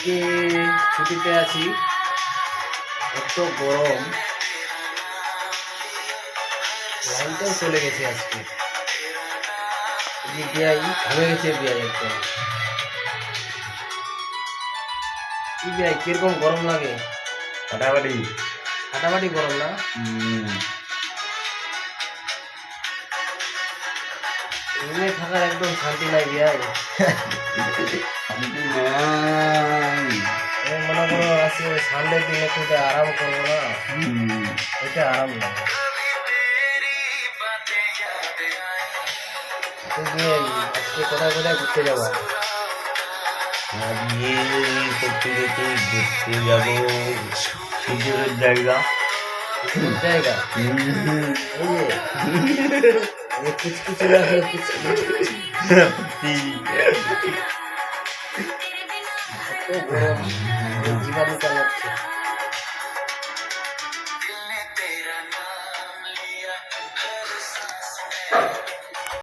আজকে ছুটিতে আছি, এত গরম, লাইনটাও চলে গেছে আজকে। বিয়াই ঘামে গেছে, বিয়াই একদম। কি বিয়াই, কিরকম গরম লাগে? ফাটাফাটি ফাটাফাটি গরম না? রুমে থাকার একদম শান্তি নাই বিয়াই। মনে করো আজকে সানডের দিন একটু আরাম করবো না, এটা আরাম না। তো বিয়াই আজকে কোথায় কোথায় ঘুরতে যাবো? করতে যেতে ঘুরতে যাবো সূর্যের জায়গা। জায়গা এই যে কুচকুচি রাখে, এত গরম, জীবাণু চালাচ্ছে।